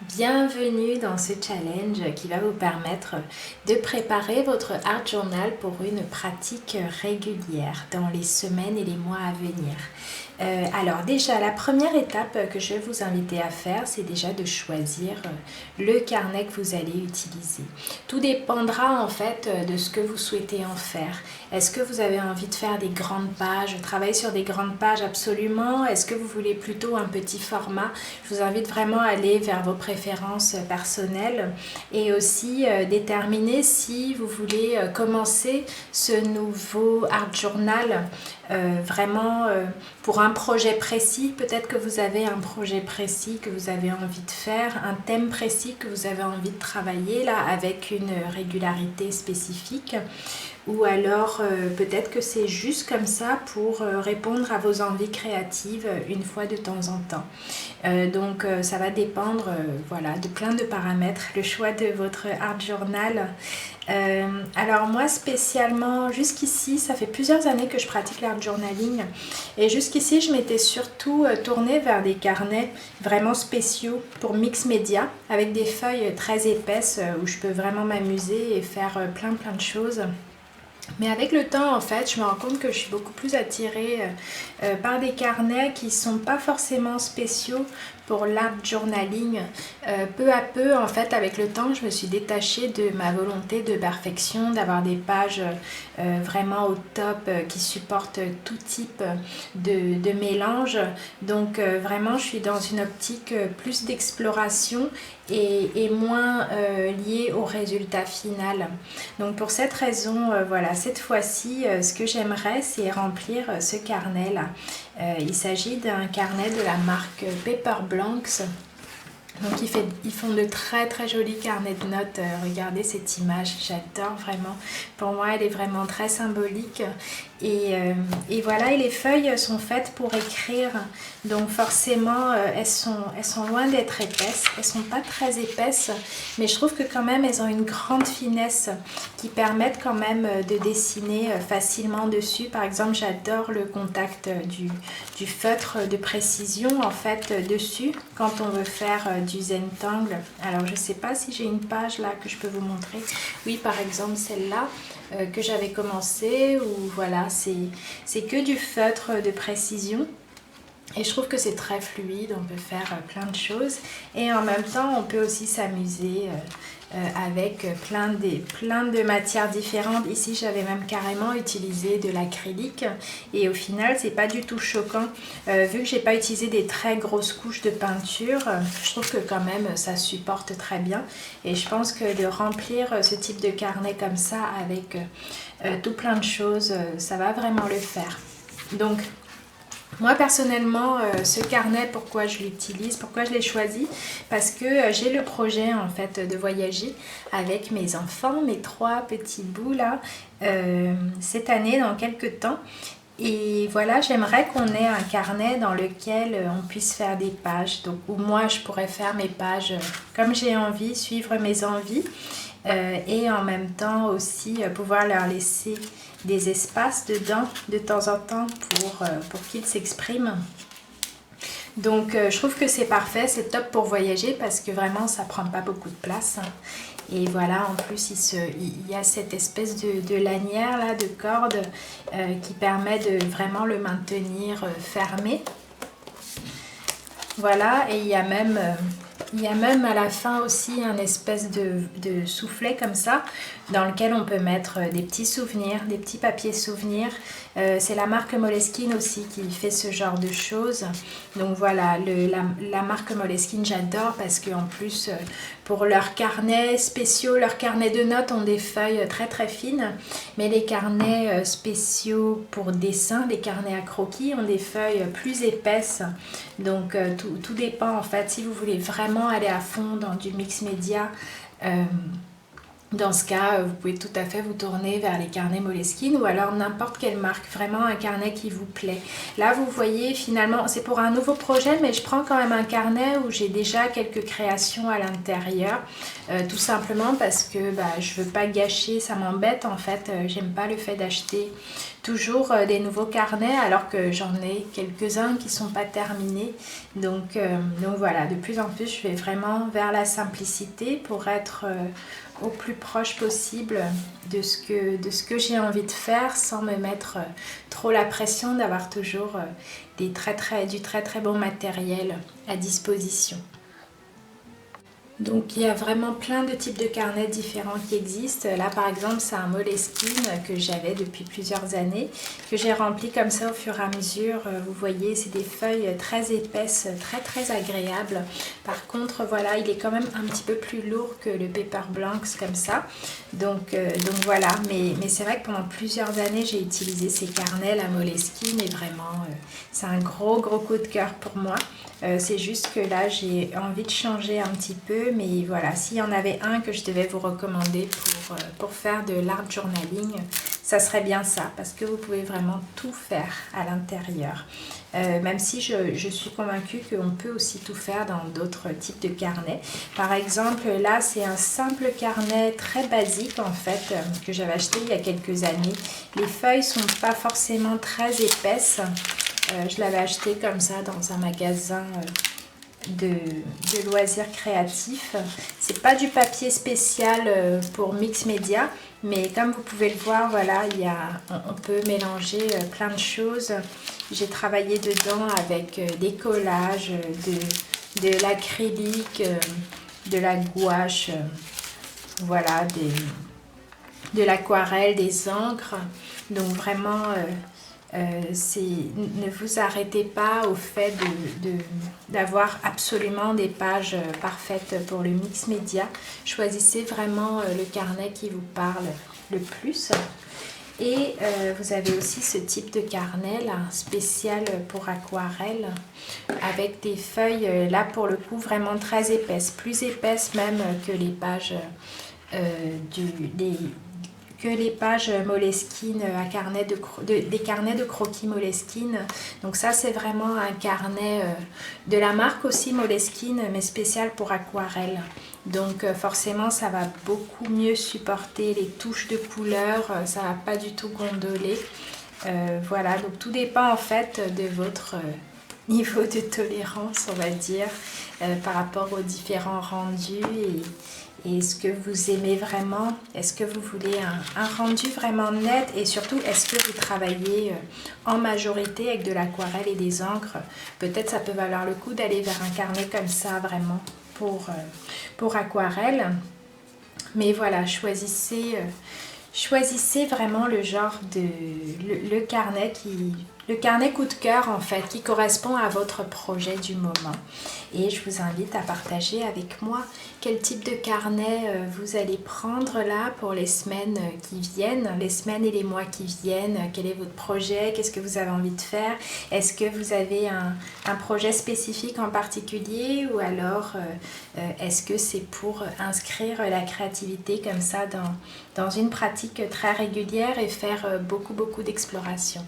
Bienvenue dans ce challenge qui va vous permettre de préparer votre art journal pour une pratique régulière dans les semaines et les mois à venir. Alors déjà, la première étape que je vais vous inviter à faire, c'est déjà de choisir le carnet que vous allez utiliser. Tout dépendra en fait de ce que vous souhaitez en faire. Est-ce que vous avez envie de faire des grandes pages, travailler sur des grandes pages absolument? Est-ce que vous voulez plutôt un petit format? Je vous invite vraiment à aller vers vos préférences personnelles et aussi déterminer si vous voulez commencer ce nouveau art journal vraiment pour un projet précis. Peut-être que vous avez un projet précis que vous avez envie de faire, un thème précis que vous avez envie de travailler là avec une régularité spécifique. Ou alors peut-être que c'est juste comme ça pour répondre à vos envies créatives une fois de temps en temps. Donc ça va dépendre voilà, de plein de paramètres, le choix de votre art journal. Alors moi spécialement jusqu'ici, ça fait plusieurs années que je pratique l'art journaling et jusqu'ici je m'étais surtout tournée vers des carnets vraiment spéciaux pour mix média avec des feuilles très épaisses où je peux vraiment m'amuser et faire plein de choses. Mais avec le temps, en fait, je me rends compte que je suis beaucoup plus attirée par des carnets qui ne sont pas forcément spéciaux pour l'art journaling. Peu à peu, en fait, avec le temps, je me suis détachée de ma volonté de perfection, d'avoir des pages vraiment au top qui supportent tout type de mélange. Donc vraiment, je suis dans une optique plus d'exploration et moins liée au résultat final. Donc pour cette raison, voilà, cette fois-ci, ce que j'aimerais, c'est remplir ce carnet-là. Il s'agit d'un carnet de la marque Paper Blanks. Donc ils font de très jolis carnets de notes. Regardez cette image, j'adore vraiment. Pour moi, elle est vraiment très symbolique. Et voilà, et les feuilles sont faites pour écrire. Donc forcément, elles sont loin d'être épaisses. Elles sont pas très épaisses, mais je trouve que quand même, elles ont une grande finesse qui permettent quand même de dessiner facilement dessus. Par exemple, j'adore le contact du feutre de précision en fait dessus quand on veut faire du Zentangle. Alors je sais pas si j'ai une page là que je peux vous montrer. Oui, par exemple celle-là que j'avais commencé où voilà, c'est que du feutre de précision. Et je trouve que c'est très fluide, on peut faire plein de choses. Et en même temps, on peut aussi s'amuser avec plein de matières différentes. Ici, j'avais même carrément utilisé de l'acrylique. Et au final, c'est pas du tout choquant. Vu que j'ai pas utilisé des très grosses couches de peinture, je trouve que quand même, ça supporte très bien. Et je pense que de remplir ce type de carnet comme ça avec tout plein de choses, ça va vraiment le faire. Donc, moi personnellement, ce carnet, pourquoi je l'utilise, pourquoi je l'ai choisi? Parce que j'ai le projet en fait de voyager avec mes enfants, mes 3 petits bouts là, cette année, dans quelques temps. Et voilà, j'aimerais qu'on ait un carnet dans lequel on puisse faire des pages. Donc, où moi je pourrais faire mes pages comme j'ai envie, suivre mes envies. Et en même temps aussi pouvoir leur laisser des espaces dedans de temps en temps pour qu'ils s'expriment. Donc je trouve que c'est parfait, c'est top pour voyager parce que vraiment ça prend pas beaucoup de place. Et voilà, en plus il y a cette espèce de lanière là, de corde qui permet de vraiment le maintenir fermé. Voilà, et il y a même à la fin aussi un espèce de soufflet comme ça dans lequel on peut mettre des petits souvenirs, des petits papiers souvenirs. C'est la marque Moleskine aussi qui fait ce genre de choses. Donc voilà, la marque Moleskine j'adore parce qu'en plus pour leurs carnets spéciaux, leurs carnets de notes ont des feuilles très fines. Mais les carnets spéciaux pour dessin, les carnets à croquis ont des feuilles plus épaisses. Donc tout dépend en fait, si vous voulez vraiment aller à fond dans du mix média, Dans ce cas, vous pouvez tout à fait vous tourner vers les carnets Moleskine ou alors n'importe quelle marque, vraiment un carnet qui vous plaît. Là, vous voyez, finalement, c'est pour un nouveau projet, mais je prends quand même un carnet où j'ai déjà quelques créations à l'intérieur, tout simplement parce que je veux pas gâcher, ça m'embête en fait, j'aime pas le fait d'acheter toujours des nouveaux carnets alors que j'en ai quelques-uns qui sont pas terminés. Donc voilà, de plus en plus, je vais vraiment vers la simplicité pour être au plus proche possible de ce que j'ai envie de faire sans me mettre trop la pression d'avoir toujours du très très bon matériel à disposition. Donc il y a vraiment plein de types de carnets différents qui existent. Là par exemple c'est un Moleskine que j'avais depuis plusieurs années, que j'ai rempli comme ça au fur et à mesure. Vous voyez, c'est des feuilles très épaisses, très agréables. Par contre voilà, il est quand même un petit peu plus lourd que le Paper Blanks comme ça. Donc voilà, mais c'est vrai que pendant plusieurs années j'ai utilisé ces carnets, la Moleskine, et vraiment c'est un gros coup de cœur pour moi. C'est juste que là j'ai envie de changer un petit peu, mais voilà, s'il y en avait un que je devais vous recommander pour faire de l'art journaling, ça serait bien ça, parce que vous pouvez vraiment tout faire à l'intérieur. Même si je suis convaincue qu'on peut aussi tout faire dans d'autres types de carnets. Par exemple, là c'est un simple carnet très basique en fait, que j'avais acheté il y a quelques années. Les feuilles sont pas forcément très épaisses. Je l'avais acheté comme ça dans un magasin de loisirs créatifs. C'est pas du papier spécial pour mix média, mais comme vous pouvez le voir, voilà, on peut mélanger plein de choses. J'ai travaillé dedans avec des collages, de l'acrylique, de la gouache, voilà, de l'aquarelle, des encres. Donc vraiment ne vous arrêtez pas au fait d'avoir absolument des pages parfaites pour le mix média. Choisissez vraiment le carnet qui vous parle le plus. Et vous avez aussi ce type de carnet là, spécial pour aquarelle, avec des feuilles là pour le coup vraiment très épaisses, plus épaisses même que les pages les pages Moleskine à des carnets de croquis Moleskine. Donc ça c'est vraiment un carnet de la marque aussi Moleskine, mais spécial pour aquarelle. Donc forcément ça va beaucoup mieux supporter les touches de couleur, ça va pas du tout gondoler. Voilà, donc tout dépend en fait de votre niveau de tolérance, on va dire, par rapport aux différents rendus et ce que vous aimez vraiment. Est-ce que vous voulez un rendu vraiment net, et surtout est-ce que vous travaillez en majorité avec de l'aquarelle et des encres? Peut-être ça peut valoir le coup d'aller vers un carnet comme ça vraiment pour aquarelle. Mais voilà, choisissez vraiment le genre le carnet coup de cœur en fait, qui correspond à votre projet du moment. Et je vous invite à partager avec moi quel type de carnet vous allez prendre là pour les semaines qui viennent, les semaines et les mois qui viennent. Quel est votre projet? Qu'est-ce que vous avez envie de faire? Est-ce que vous avez un projet spécifique en particulier, ou alors est-ce que c'est pour inscrire la créativité comme ça dans une pratique très régulière et faire beaucoup d'exploration?